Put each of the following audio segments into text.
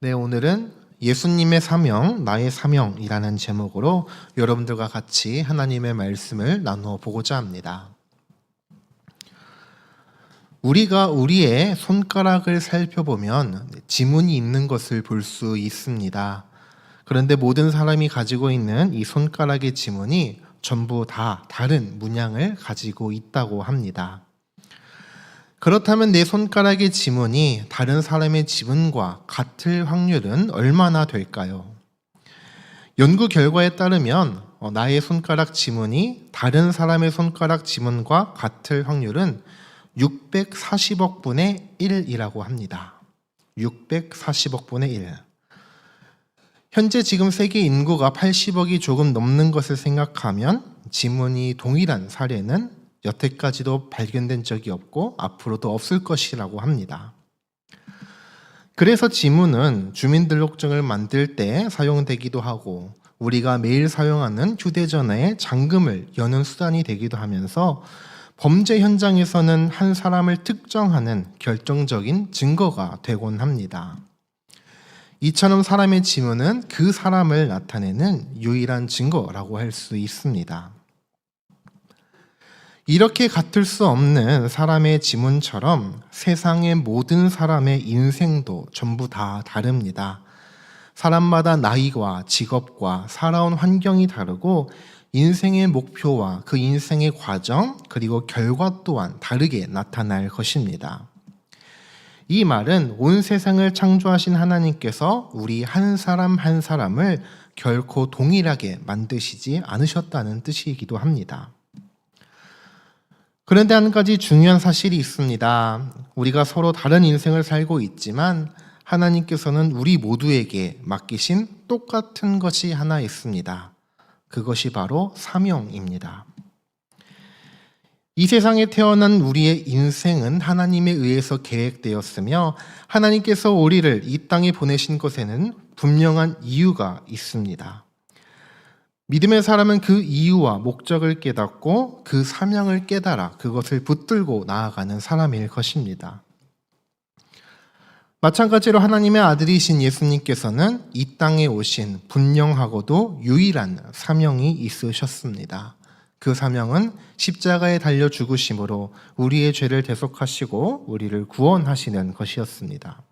네, 오늘은 예수님의 사명, 나의 사명이라는 제목으로 여러분들과 같이 하나님의 말씀을 나누어 보고자 합니다. 우리가 우리의 손가락을 살펴보면 지문이 있는 것을 볼 수 있습니다. 그런데 모든 사람이 가지고 있는 이 손가락의 지문이 전부 다 다른 문양을 가지고 있다고 합니다. 그렇다면 내 손가락의 지문이 다른 사람의 지문과 같을 확률은 얼마나 될까요? 연구 결과에 따르면 나의 손가락 지문이 다른 사람의 손가락 지문과 같을 확률은 640억 분의 1이라고 합니다. 640억 분의 1. 현재 지금 세계 인구가 80억이 조금 넘는 것을 생각하면 지문이 동일한 사례는 여태까지도 발견된 적이 없고 앞으로도 없을 것이라고 합니다. 그래서 지문은 주민등록증을 만들 때 사용되기도 하고 우리가 매일 사용하는 휴대전화의 잠금을 여는 수단이 되기도 하면서 범죄 현장에서는 한 사람을 특정하는 결정적인 증거가 되곤 합니다. 이처럼 사람의 지문은 그 사람을 나타내는 유일한 증거라고 할 수 있습니다. 이렇게 같을 수 없는 사람의 지문처럼 세상의 모든 사람의 인생도 전부 다 다릅니다. 사람마다 나이와 직업과 살아온 환경이 다르고 인생의 목표와 그 인생의 과정 그리고 결과 또한 다르게 나타날 것입니다. 이 말은 온 세상을 창조하신 하나님께서 우리 한 사람 한 사람을 결코 동일하게 만드시지 않으셨다는 뜻이기도 합니다. 그런데 한 가지 중요한 사실이 있습니다. 우리가 서로 다른 인생을 살고 있지만 하나님께서는 우리 모두에게 맡기신 똑같은 것이 하나 있습니다. 그것이 바로 사명입니다. 이 세상에 태어난 우리의 인생은 하나님에 의해서 계획되었으며 하나님께서 우리를 이 땅에 보내신 것에는 분명한 이유가 있습니다. 믿음의 사람은 그 이유와 목적을 깨닫고 그 사명을 깨달아 그것을 붙들고 나아가는 사람일 것입니다. 마찬가지로 하나님의 아들이신 예수님께서는 이 땅에 오신 분명하고도 유일한 사명이 있으셨습니다. 그 사명은 십자가에 달려 죽으심으로 우리의 죄를 대속하시고 우리를 구원하시는 것이었습니다.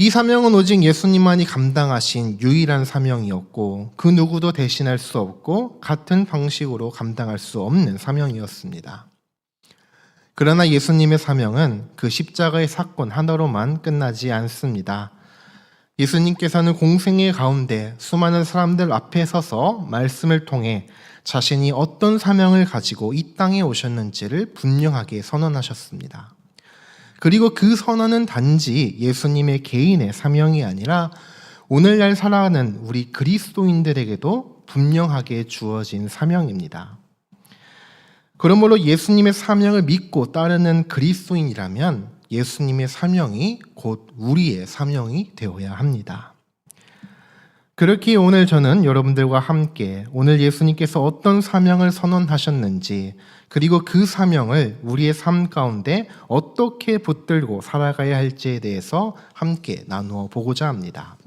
이 사명은 오직 예수님만이 감당하신 유일한 사명이었고 그 누구도 대신할 수 없고 같은 방식으로 감당할 수 없는 사명이었습니다. 그러나 예수님의 사명은 그 십자가의 사건 하나로만 끝나지 않습니다. 예수님께서는 공생의 가운데 수많은 사람들 앞에 서서 말씀을 통해 자신이 어떤 사명을 가지고 이 땅에 오셨는지를 분명하게 선언하셨습니다. 그리고 그 선언은 단지 예수님의 개인의 사명이 아니라 오늘날 살아가는 우리 그리스도인들에게도 분명하게 주어진 사명입니다. 그러므로 예수님의 사명을 믿고 따르는 그리스도인이라면 예수님의 사명이 곧 우리의 사명이 되어야 합니다. 그렇게 오늘 저는 여러분들과 함께 오늘 예수님께서 어떤 사명을 선언하셨는지 그리고 그 사명을 우리의 삶 가운데 어떻게 붙들고 살아가야 할지에 대해서 함께 나누어 보고자 합니다.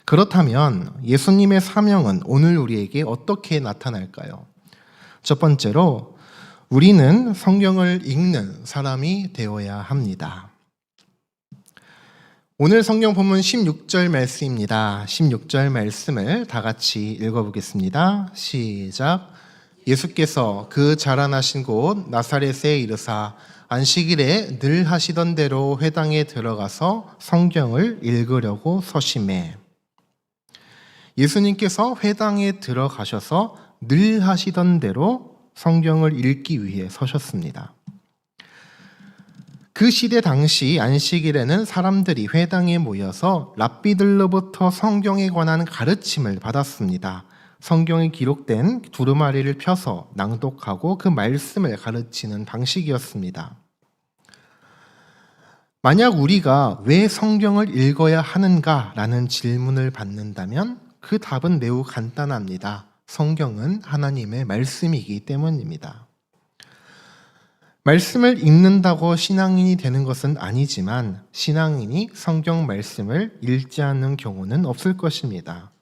그렇다면 예수님의 사명은 오늘 우리에게 어떻게 나타날까요? 첫 번째로 우리는 성경을 읽는 사람이 되어야 합니다. 오늘 성경 본문 16절 말씀입니다. 16절 말씀을 다 같이 읽어보겠습니다. 시작. 예수께서 그 자라나신 곳 나사렛에 이르사 안식일에 늘 하시던 대로 회당에 들어가서 성경을 읽으려고 서심해. 예수님께서 회당에 들어가셔서 늘 하시던 대로 성경을 읽기 위해 서셨습니다. 그 시대 당시 안식일에는 사람들이 회당에 모여서 랍비들로부터 성경에 관한 가르침을 받았습니다. 성경에 기록된 두루마리를 펴서 낭독하고 그 말씀을 가르치는 방식이었습니다. 만약 우리가 왜 성경을 읽어야 하는가라는 질문을 받는다면 그 답은 매우 간단합니다. 성경은 하나님의 말씀이기 때문입니다. 말씀을 읽는다고 신앙인이 되는 것은 아니지만 신앙인이 성경 말씀을 읽지 않는 경우는 없을 것입니다.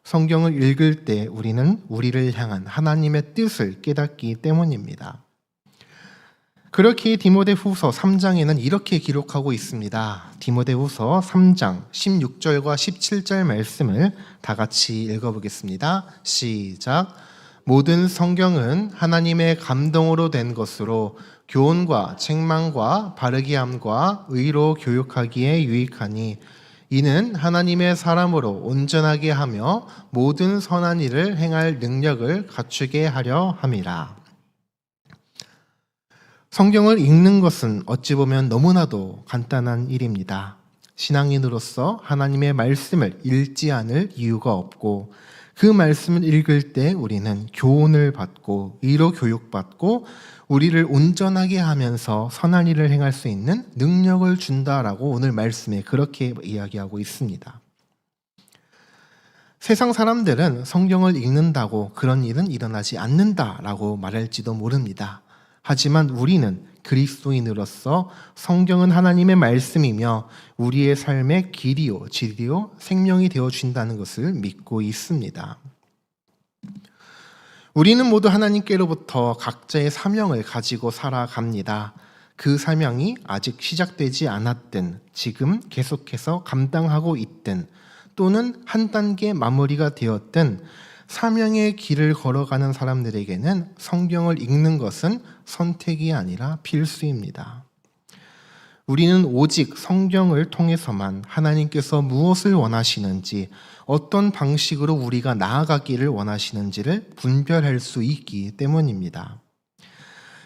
성경을 읽을 때 우리는 우리를 향한 하나님의 뜻을 깨닫기 때문입니다. 그렇게 디모데후서 3장에는 이렇게 기록하고 있습니다. 디모데후서 3장 16절과 17절 말씀을 다 같이 읽어보겠습니다. 시작. 모든 성경은 하나님의 감동으로 된 것으로 교훈과 책망과 바르게 함과 의로 교육하기에 유익하니 이는 하나님의 사람으로 온전하게 하며 모든 선한 일을 행할 능력을 갖추게 하려 함이라. 성경을 읽는 것은 어찌 보면 너무나도 간단한 일입니다. 신앙인으로서 하나님의 말씀을 읽지 않을 이유가 없고 그 말씀을 읽을 때 우리는 교훈을 받고 의로 교육받고 우리를 온전하게 하면서 선한 일을 행할 수 있는 능력을 준다라고 오늘 말씀에 그렇게 이야기하고 있습니다. 세상 사람들은 성경을 읽는다고 그런 일은 일어나지 않는다라고 말할지도 모릅니다. 하지만 우리는 그리스도인으로서 성경은 하나님의 말씀이며 우리의 삶의 길이요, 진리요, 생명이 되어준다는 것을 믿고 있습니다. 우리는 모두 하나님께로부터 각자의 사명을 가지고 살아갑니다. 그 사명이 아직 시작되지 않았든 지금 계속해서 감당하고 있든 또는 한 단계 마무리가 되었든 사명의 길을 걸어가는 사람들에게는 성경을 읽는 것은 선택이 아니라 필수입니다. 우리는 오직 성경을 통해서만 하나님께서 무엇을 원하시는지, 어떤 방식으로 우리가 나아가기를 원하시는지를 분별할 수 있기 때문입니다.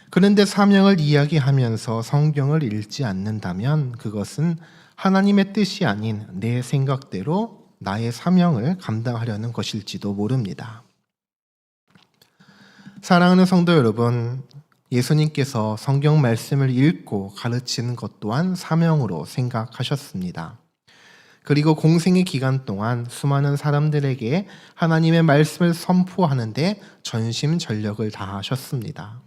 그런데 사명을 이야기하면서 성경을 읽지 않는다면 그것은 하나님의 뜻이 아닌 내 생각대로 나의 사명을 감당하려는 것일지도 모릅니다. 사랑하는 성도 여러분, 예수님께서 성경 말씀을 읽고 가르치는 것 또한 사명으로 생각하셨습니다. 그리고 공생의 기간 동안 수많은 사람들에게 하나님의 말씀을 선포하는데 전심전력을 다하셨습니다.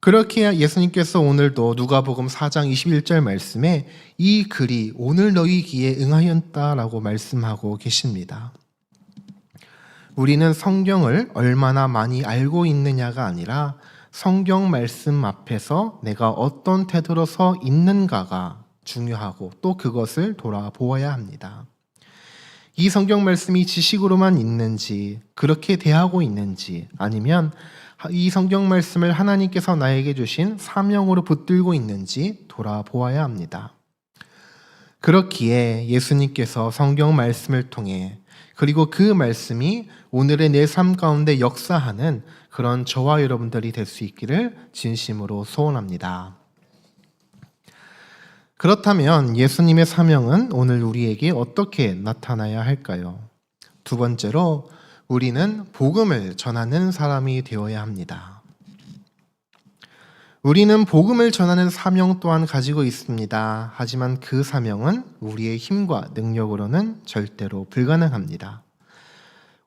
그렇게 예수님께서 오늘도 누가복음 4장 21절 말씀에 이 글이 오늘 너희 귀에 응하였다라고 말씀하고 계십니다. 우리는 성경을 얼마나 많이 알고 있느냐가 아니라 성경 말씀 앞에서 내가 어떤 태도로 서 있는가가 중요하고 또 그것을 돌아보아야 합니다. 이 성경 말씀이 지식으로만 있는지, 그렇게 대하고 있는지, 아니면 이 성경 말씀을 하나님께서 나에게 주신 사명으로 붙들고 있는지 돌아보아야 합니다. 그렇기에 예수님께서 성경 말씀을 통해 그리고 그 말씀이 오늘의 내 삶 가운데 역사하는 그런 저와 여러분들이 될 수 있기를 진심으로 소원합니다. 그렇다면 예수님의 사명은 오늘 우리에게 어떻게 나타나야 할까요? 두 번째로 우리는 복음을 전하는 사람이 되어야 합니다. 우리는 복음을 전하는 사명 또한 가지고 있습니다. 하지만 그 사명은 우리의 힘과 능력으로는 절대로 불가능합니다.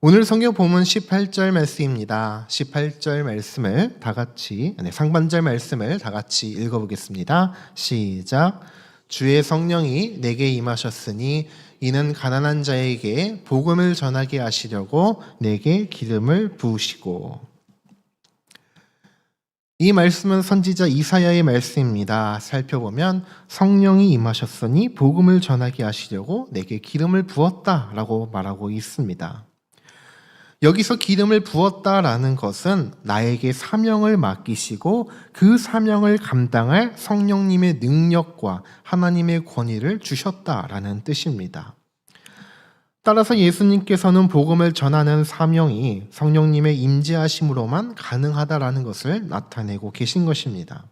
오늘 성경 본문 18절 말씀입니다. 18절 말씀을 다 같이, 상반절 말씀을 다 같이 읽어보겠습니다. 시작. 주의 성령이 내게 임하셨으니 이는 가난한 자에게 복음을 전하게 하시려고 내게 기름을 부으시고. 이 말씀은 선지자 이사야의 말씀입니다. 살펴보면 성령이 임하셨으니 복음을 전하게 하시려고 내게 기름을 부었다라고 말하고 있습니다. 여기서 기름을 부었다라는 것은 나에게 사명을 맡기시고 그 사명을 감당할 성령님의 능력과 하나님의 권위를 주셨다라는 뜻입니다. 따라서 예수님께서는 복음을 전하는 사명이 성령님의 임재하심으로만 가능하다라는 것을 나타내고 계신 것입니다.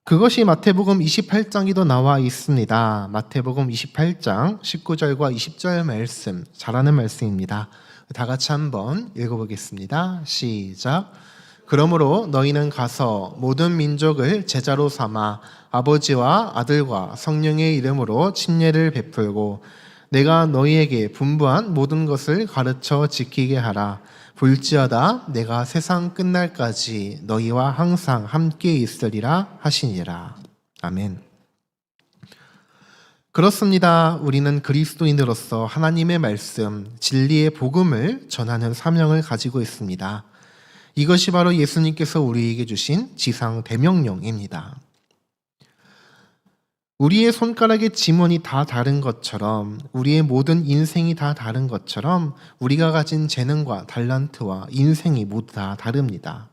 그것이 마태복음 28장에도 나와 있습니다. 마태복음 28장 19절과 20절 말씀, 잘하는 말씀입니다. 다 같이 한번 읽어보겠습니다. 시작. 그러므로 너희는 가서 모든 민족을 제자로 삼아 아버지와 아들과 성령의 이름으로 침례를 베풀고 내가 너희에게 분부한 모든 것을 가르쳐 지키게 하라. 볼지어다 내가 세상 끝날까지 너희와 항상 함께 있으리라 하시니라. 아멘. 그렇습니다. 우리는 그리스도인으로서 하나님의 말씀, 진리의 복음을 전하는 사명을 가지고 있습니다. 이것이 바로 예수님께서 우리에게 주신 지상 대명령입니다. 우리의 손가락의 지문이 다 다른 것처럼, 우리의 모든 인생이 다 다른 것처럼 우리가 가진 재능과 달란트와 인생이 모두 다 다릅니다.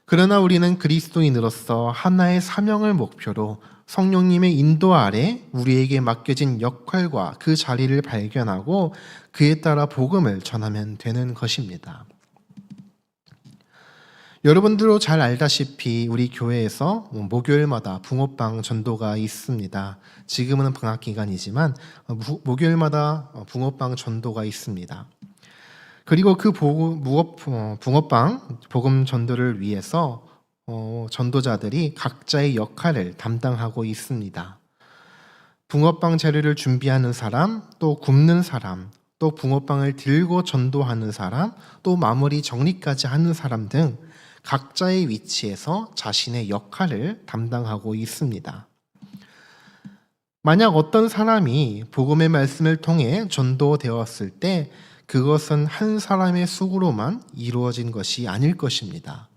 그러나 우리는 그리스도인으로서 하나의 사명을 목표로 성령님의 인도 아래 우리에게 맡겨진 역할과 그 자리를 발견하고 그에 따라 복음을 전하면 되는 것입니다. 여러분들도 잘 알다시피 우리 교회에서 목요일마다 붕어빵 전도가 있습니다. 지금은 방학 기간이지만 목요일마다 붕어빵 전도가 있습니다. 그리고 그 붕어빵 복음 전도를 위해서 전도자들이 각자의 역할을 담당하고 있습니다. 붕어빵 재료를 준비하는 사람, 또 굽는 사람, 또 붕어빵을 들고 전도하는 사람, 또 마무리 정리까지 하는 사람 등 각자의 위치에서 자신의 역할을 담당하고 있습니다. 만약 어떤 사람이 복음의 말씀을 통해 전도되었을 때 그것은 한 사람의 수고로만 이루어진 것이 아닐 것입니다.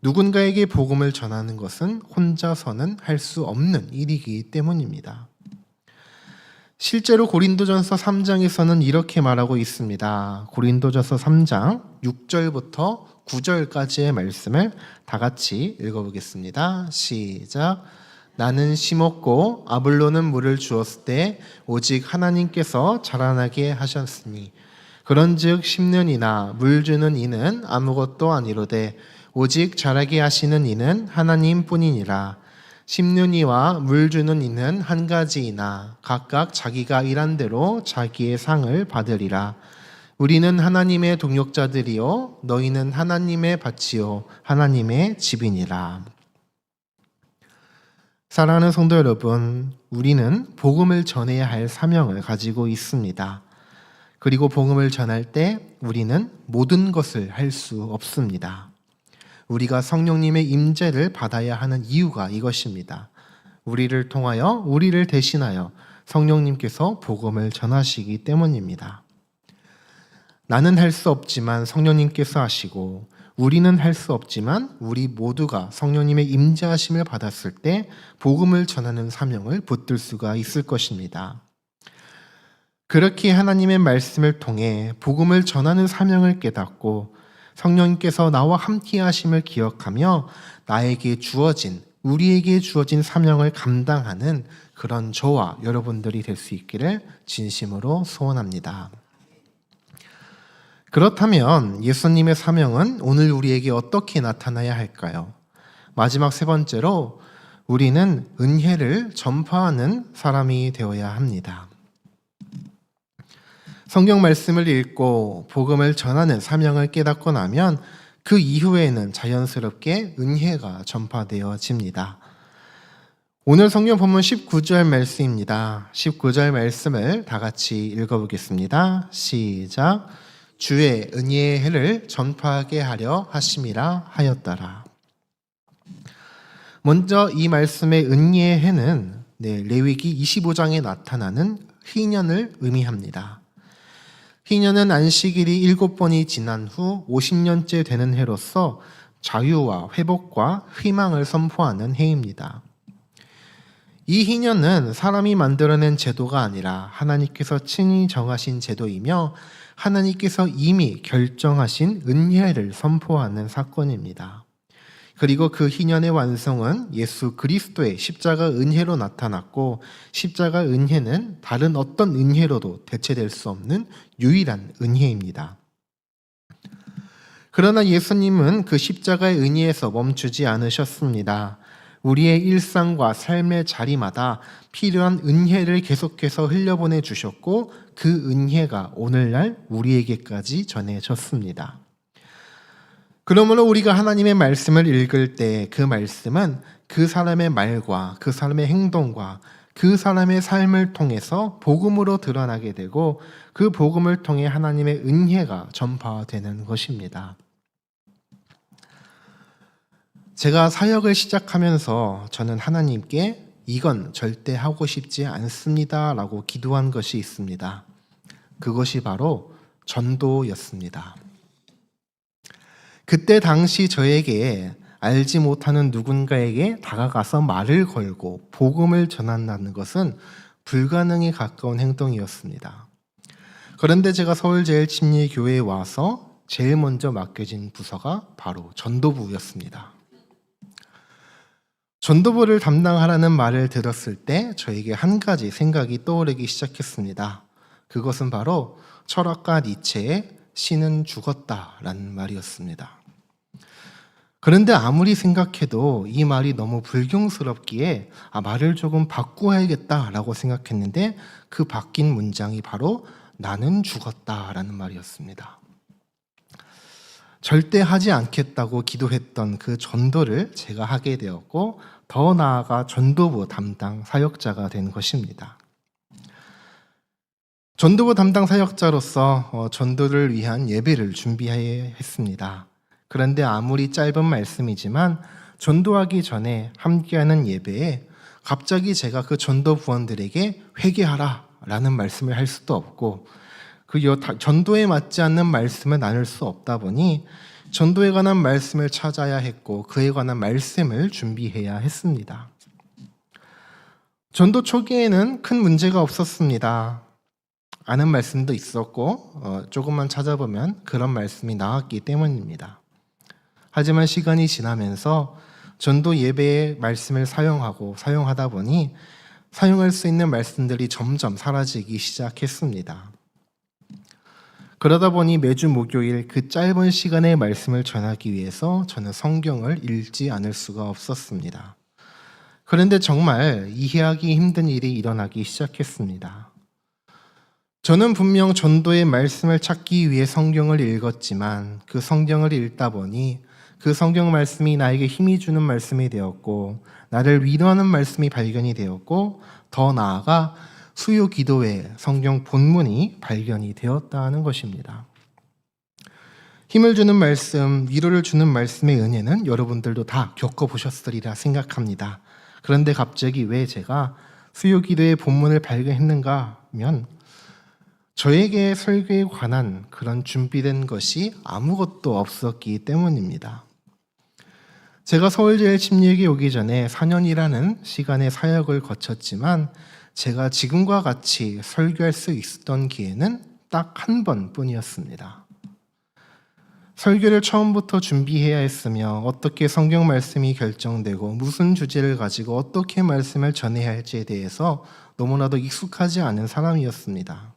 누군가에게 복음을 전하는 것은 혼자서는 할 수 없는 일이기 때문입니다. 실제로 고린도전서 3장에서는 이렇게 말하고 있습니다. 고린도전서 3장 6절부터 9절까지의 말씀을 다 같이 읽어보겠습니다. 시작. 나는 심었고 아볼로는 물을 주었을 때 오직 하나님께서 자라나게 하셨으니 그런즉 심는 이나 물 주는 이는 아무것도 아니로되 오직 자라게 하시는 이는 하나님뿐이니라. 심는 이와 물 주는 이는 한 가지이나 각각 자기가 일한 대로 자기의 상을 받으리라. 우리는 하나님의 동역자들이요 너희는 하나님의 밭이요 하나님의 집이니라. 사랑하는 성도 여러분, 우리는 복음을 전해야 할 사명을 가지고 있습니다. 그리고 복음을 전할 때 우리는 모든 것을 할 수 없습니다. 우리가 성령님의 임재를 받아야 하는 이유가 이것입니다. 우리를 통하여, 우리를 대신하여 성령님께서 복음을 전하시기 때문입니다. 나는 할 수 없지만 성령님께서 하시고 우리는 할 수 없지만 우리 모두가 성령님의 임재하심을 받았을 때 복음을 전하는 사명을 붙들 수가 있을 것입니다. 그렇게 하나님의 말씀을 통해 복음을 전하는 사명을 깨닫고 성령님께서 나와 함께 하심을 기억하며 나에게 주어진, 우리에게 주어진 사명을 감당하는 그런 저와 여러분들이 될 수 있기를 진심으로 소원합니다. 그렇다면 예수님의 사명은 오늘 우리에게 어떻게 나타나야 할까요? 마지막 세 번째로 우리는 은혜를 전파하는 사람이 되어야 합니다. 성경 말씀을 읽고 복음을 전하는 사명을 깨닫고 나면 그 이후에는 자연스럽게 은혜가 전파되어집니다. 오늘 성경 본문 19절 말씀입니다. 19절 말씀을 다 같이 읽어보겠습니다. 시작. 주의 은혜의 해를 전파하게 하려 하심이라 하였더라. 먼저 이 말씀의 은혜의 해는 레위기 25장에 나타나는 희년을 의미합니다. 희년은 안식일이 7번이 지난 후 50년째 되는 해로서 자유와 회복과 희망을 선포하는 해입니다. 이 희년은 사람이 만들어낸 제도가 아니라 하나님께서 친히 정하신 제도이며 하나님께서 이미 결정하신 은혜를 선포하는 사건입니다. 그리고 그 희년의 완성은 예수 그리스도의 십자가 은혜로 나타났고 십자가 은혜는 다른 어떤 은혜로도 대체될 수 없는 유일한 은혜입니다. 그러나 예수님은 그 십자가의 은혜에서 멈추지 않으셨습니다. 우리의 일상과 삶의 자리마다 필요한 은혜를 계속해서 흘려보내 주셨고 그 은혜가 오늘날 우리에게까지 전해졌습니다. 그러므로 우리가 하나님의 말씀을 읽을 때 그 말씀은 그 사람의 말과 그 사람의 행동과 그 사람의 삶을 통해서 복음으로 드러나게 되고 그 복음을 통해 하나님의 은혜가 전파되는 것입니다. 제가 사역을 시작하면서 저는 하나님께 이건 절대 하고 싶지 않습니다 라고 기도한 것이 있습니다. 그것이 바로 전도였습니다. 그때 당시 저에게 알지 못하는 누군가에게 다가가서 말을 걸고 복음을 전한다는 것은 불가능에 가까운 행동이었습니다. 그런데 제가 서울제일침례교회에 와서 제일 먼저 맡겨진 부서가 바로 전도부였습니다. 전도부를 담당하라는 말을 들었을 때 저에게 한 가지 생각이 떠오르기 시작했습니다. 그것은 바로 철학가 니체의 신은 죽었다라는 말이었습니다. 그런데 아무리 생각해도 이 말이 너무 불경스럽기에 말을 조금 바꾸어야겠다라고 생각했는데 그 바뀐 문장이 바로 나는 죽었다라는 말이었습니다. 절대 하지 않겠다고 기도했던 그 전도를 제가 하게 되었고 더 나아가 전도부 담당 사역자가 된 것입니다. 전도부 담당 사역자로서 전도를 위한 예배를 준비해야 했습니다. 그런데 아무리 짧은 말씀이지만 전도하기 전에 함께하는 예배에 갑자기 제가 그 전도 부원들에게 회개하라 라는 말씀을 할 수도 없고 그 전도에 맞지 않는 말씀을 나눌 수 없다 보니 전도에 관한 말씀을 찾아야 했고 그에 관한 말씀을 준비해야 했습니다. 전도 초기에는 큰 문제가 없었습니다. 아는 말씀도 있었고 조금만 찾아보면 그런 말씀이 나왔기 때문입니다. 하지만 시간이 지나면서 전도 예배의 말씀을 사용하다 보니 사용할 수 있는 말씀들이 점점 사라지기 시작했습니다. 그러다 보니 매주 목요일 그 짧은 시간의 말씀을 전하기 위해서 저는 성경을 읽지 않을 수가 없었습니다. 그런데 정말 이해하기 힘든 일이 일어나기 시작했습니다. 저는 분명 전도의 말씀을 찾기 위해 성경을 읽었지만 그 성경을 읽다 보니 그 성경 말씀이 나에게 힘이 주는 말씀이 되었고 나를 위로하는 말씀이 발견이 되었고 더 나아가 수요 기도의 성경 본문이 발견이 되었다는 것입니다. 힘을 주는 말씀, 위로를 주는 말씀의 은혜는 여러분들도 다 겪어보셨으리라 생각합니다. 그런데 갑자기 왜 제가 수요 기도의 본문을 발견했는가 하면 저에게 설교에 관한 그런 준비된 것이 아무것도 없었기 때문입니다. 제가 서울제일침례교회에 오기 전에 4년이라는 시간의 사역을 거쳤지만 제가 지금과 같이 설교할 수 있었던 기회는 딱 한 번뿐이었습니다. 설교를 처음부터 준비해야 했으며 어떻게 성경 말씀이 결정되고 무슨 주제를 가지고 어떻게 말씀을 전해야 할지에 대해서 너무나도 익숙하지 않은 사람이었습니다.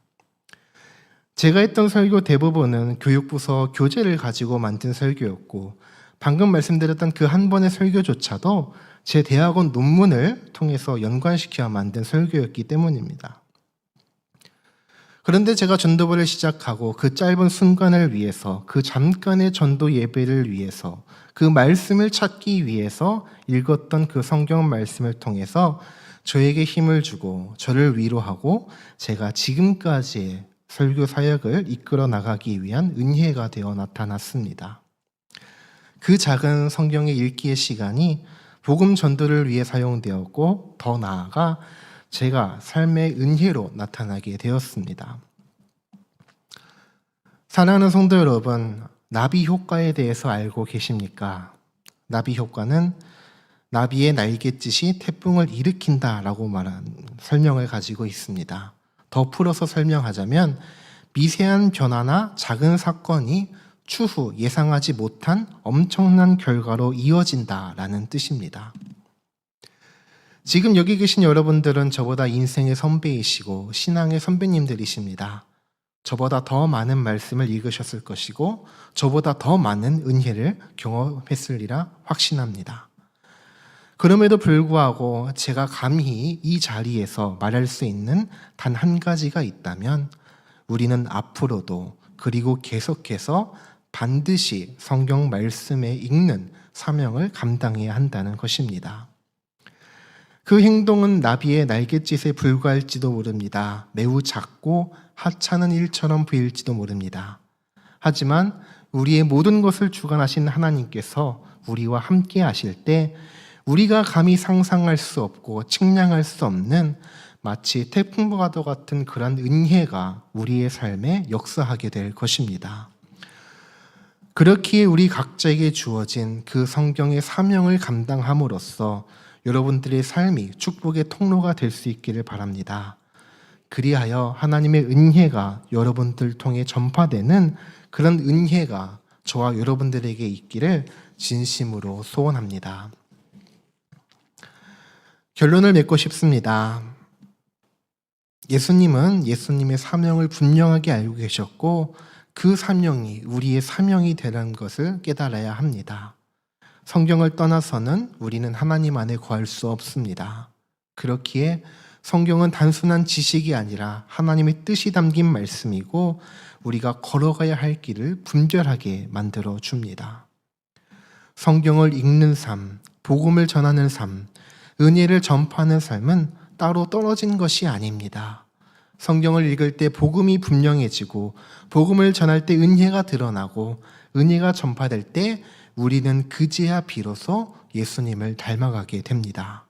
제가 했던 설교 대부분은 교육부서 교재를 가지고 만든 설교였고 방금 말씀드렸던 그 한 번의 설교조차도 제 대학원 논문을 통해서 연관시켜 만든 설교였기 때문입니다. 그런데 제가 전도부를 시작하고 그 짧은 순간을 위해서 그 잠깐의 전도 예배를 위해서 그 말씀을 찾기 위해서 읽었던 그 성경 말씀을 통해서 저에게 힘을 주고 저를 위로하고 제가 지금까지의 설교 사역을 이끌어 나가기 위한 은혜가 되어 나타났습니다. 그 작은 성경의 읽기의 시간이 복음 전도를 위해 사용되었고 더 나아가 제가 삶의 은혜로 나타나게 되었습니다. 사랑하는 성도 여러분, 나비 효과에 대해서 알고 계십니까? 나비 효과는 나비의 날갯짓이 태풍을 일으킨다라고 말한 설명을 가지고 있습니다. 더 풀어서 설명하자면 미세한 변화나 작은 사건이 추후 예상하지 못한 엄청난 결과로 이어진다라는 뜻입니다. 지금 여기 계신 여러분들은 저보다 인생의 선배이시고 신앙의 선배님들이십니다. 저보다 더 많은 말씀을 읽으셨을 것이고 저보다 더 많은 은혜를 경험했으리라 확신합니다. 그럼에도 불구하고 제가 감히 이 자리에서 말할 수 있는 단 한 가지가 있다면 우리는 앞으로도 그리고 계속해서 반드시 성경 말씀에 읽는 사명을 감당해야 한다는 것입니다. 그 행동은 나비의 날갯짓에 불과할지도 모릅니다. 매우 작고 하찮은 일처럼 보일지도 모릅니다. 하지만 우리의 모든 것을 주관하신 하나님께서 우리와 함께 하실 때 우리가 감히 상상할 수 없고 측량할 수 없는 마치 태풍과 같은 그런 은혜가 우리의 삶에 역사하게 될 것입니다. 그렇기에 우리 각자에게 주어진 그 성경의 사명을 감당함으로써 여러분들의 삶이 축복의 통로가 될 수 있기를 바랍니다. 그리하여 하나님의 은혜가 여러분들 통해 전파되는 그런 은혜가 저와 여러분들에게 있기를 진심으로 소원합니다. 결론을 맺고 싶습니다. 예수님은 예수님의 사명을 분명하게 알고 계셨고 그 사명이 우리의 사명이 되라는 것을 깨달아야 합니다. 성경을 떠나서는 우리는 하나님 안에 거할 수 없습니다. 그렇기에 성경은 단순한 지식이 아니라 하나님의 뜻이 담긴 말씀이고 우리가 걸어가야 할 길을 분별하게 만들어 줍니다. 성경을 읽는 삶, 복음을 전하는 삶, 은혜를 전파하는 삶은 따로 떨어진 것이 아닙니다. 성경을 읽을 때 복음이 분명해지고 복음을 전할 때 은혜가 드러나고 은혜가 전파될 때 우리는 그제야 비로소 예수님을 닮아가게 됩니다.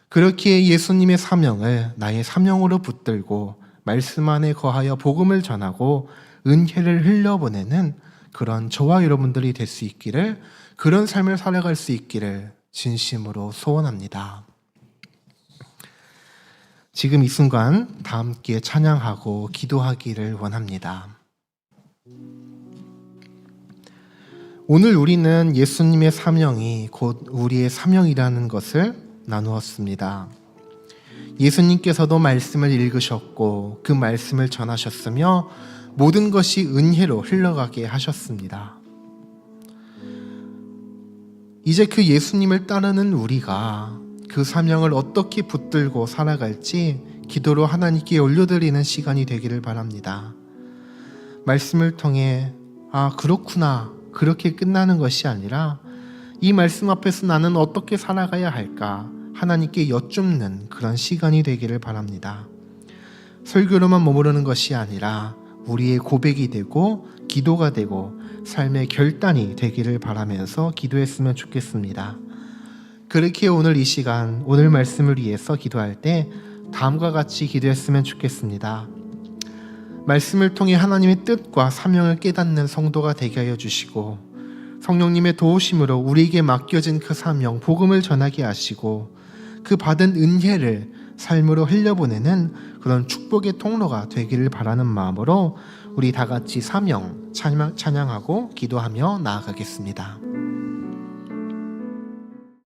그렇기에 예수님의 사명을 나의 사명으로 붙들고 말씀 안에 거하여 복음을 전하고 은혜를 흘려보내는 그런 저와 여러분들이 될 수 있기를, 그런 삶을 살아갈 수 있기를 진심으로 소원합니다. 지금 이 순간 다 함께 찬양하고 기도하기를 원합니다. 오늘 우리는 예수님의 사명이 곧 우리의 사명이라는 것을 나누었습니다. 예수님께서도 말씀을 읽으셨고 그 말씀을 전하셨으며 모든 것이 은혜로 흘러가게 하셨습니다. 이제 그 예수님을 따르는 우리가 그 사명을 어떻게 붙들고 살아갈지 기도로 하나님께 올려드리는 시간이 되기를 바랍니다. 말씀을 통해 그렇구나, 그렇게 끝나는 것이 아니라 이 말씀 앞에서 나는 어떻게 살아가야 할까 하나님께 여쭙는 그런 시간이 되기를 바랍니다. 설교로만 머무르는 것이 아니라 우리의 고백이 되고 기도가 되고 삶의 결단이 되기를 바라면서 기도했으면 좋겠습니다. 그렇게 오늘 이 시간, 오늘 말씀을 위해서 기도할 때 다음과 같이 기도했으면 좋겠습니다. 말씀을 통해 하나님의 뜻과 사명을 깨닫는 성도가 되게 하여 주시고 성령님의 도우심으로 우리에게 맡겨진 그 사명, 복음을 전하게 하시고 그 받은 은혜를 삶으로 흘려보내는 그런 축복의 통로가 되기를 바라는 마음으로 우리 다 같이 사명 찬양하고 기도하며 나아가겠습니다.